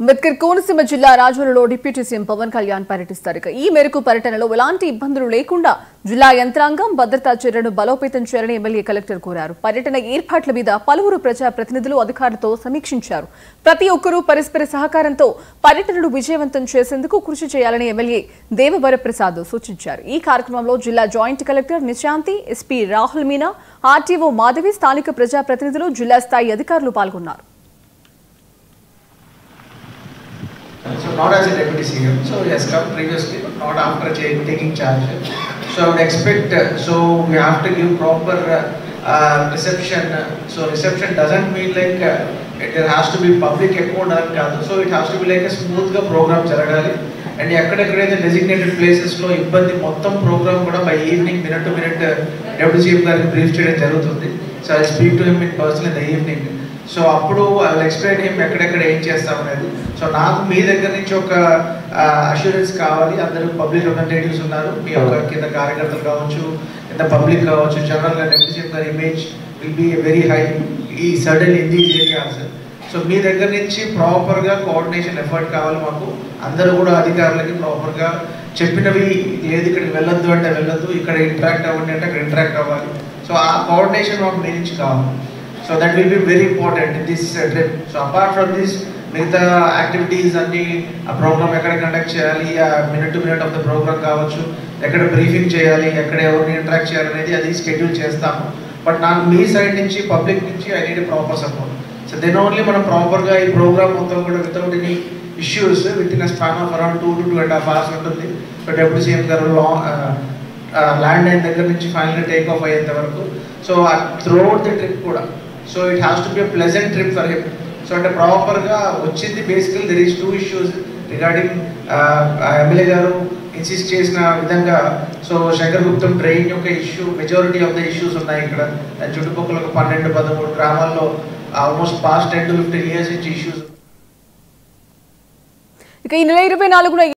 అంబేద్కర్ కోనసీమ జిల్లా రాజోలులో deputy CM Pawan Kalyan పర్యటిస్తారు. ఈ మేరకు పర్యటనలో ఎలాంటి ఇబ్బందులు లేకుండా జిల్లా యంత్రాంగం భద్రతా చర్యలను బలోపేతం చేయాలని ఎమ్మెల్యే కలెక్టర్ కోరారు. పర్యటన ఏర్పాట్ల మీద పలువురు ప్రజా ప్రతినిధులు అధికారులతో సమీక్షించారు. ప్రతి ఒక్కరూ పరస్పర సహకారంతో పర్యటనను విజయవంతం చేసేందుకు కృషి చేయాలని ఎమ్మెల్యే దేవవరప్రసాద్ సూచించారు. ఈ కార్యక్రమంలో జిల్లా joint collector Nishanthi, SP Rahul Meena, RTO Madhavi, స్థానిక ప్రజా ప్రతినిధులు, జిల్లా స్థాయి అధికారులు పాల్గొన్నారు. So not as a deputy CM, so he has come previously, but not after taking charge. So I would expect, so we have to give proper reception. So reception doesn't mean like there has to be public account, so it has to be like a smooth program jaragali. And ekkadekade designated places lo ibbandi mottam program kuda by evening minute to minute deputy CM gariki brief cheyadam jarugutundi. So I speak to him in person in the evening. So అప్పుడు I will explain him ఎక్కడెక్కడ ఏం చేస్తాం అనేది. So నాకు మీ దగ్గర నుంచి ఒక assurance కావాలి. అందరూ పబ్లిక్ రిప్రజెంటేటివ్స్ ఉన్నారు, మీ యొక్క కింద కార్యకర్తలు కావచ్చు, కింద పబ్లిక్ కావచ్చు. జనరల్గా డిప్యూటీ సీఎం గారి image will be very high ఈ sudden in these areas. So మీ దగ్గర నుంచి ప్రాపర్గా కోఆర్డినేషన్ ఎఫర్ట్ కావాలి మాకు. అందరూ కూడా అధికారులకి ప్రాపర్గా చెప్పినవి లేదు ఇక్కడికి వెళ్ళొద్దు అంటే వెళ్ళొద్దు, ఇక్కడ ఇంటరాక్ట్ అవ్వండి అంటే అక్కడ ఇంటరాక్ట్ అవ్వాలి. సో ఆ కోఆర్డినేషన్ మాకు మీ నుంచి కావాలి. So that will be very important in this trip. So apart from this, మిగతా యాక్టివిటీస్ అన్ని ఆ ప్రోగ్రామ్ ఎక్కడ కండక్ట్ చేయాలి, ఆ minute to minute of the program కావచ్చు, ఎక్కడ బ్రీఫింగ్ చేయాలి, ఎక్కడ ఎవరిని ఇంటరాక్ట్ చేయాలనేది అది షెడ్యూల్ చేస్తాము. బట్ నాకు మీ సైడ్ నుంచి పబ్లిక్ నుంచి I need proper support. So then only మనం ప్రాపర్గా ఈ ప్రోగ్రామ్ మొత్తం కూడా without any issues with in a span of around 2 to 2.5 hours ఉంటుంది. సో డిప్యూటీ సీఎం గారు ల్యాండ్ అయిన దగ్గర నుంచి ఫైనల్గా టేక్ ఆఫ్ అయ్యేంత వరకు. సో త్రూఅవుట్ ది ట్రిప్ కూడా so it has to be a pleasant trip for him. So అంటే ప్రాపర్గా వచ్చింది. Basically there is 2 issues regarding MLA గారు ఇన్సిస్ట్ చేసిన విధంగా. సో శంకర్ గుప్తం ట్రైన్ యొక్క issue, majority of the issues ఉన్నాయి ఇక్కడ. దాని చుట్టుపక్కల ఒక 12-13 గ్రామాల్లో ఆల్మోస్ట్ పాస్ట్ 10 to 15 years నుంచి ఇష్యూస్. ఇక ఈ నెల 24న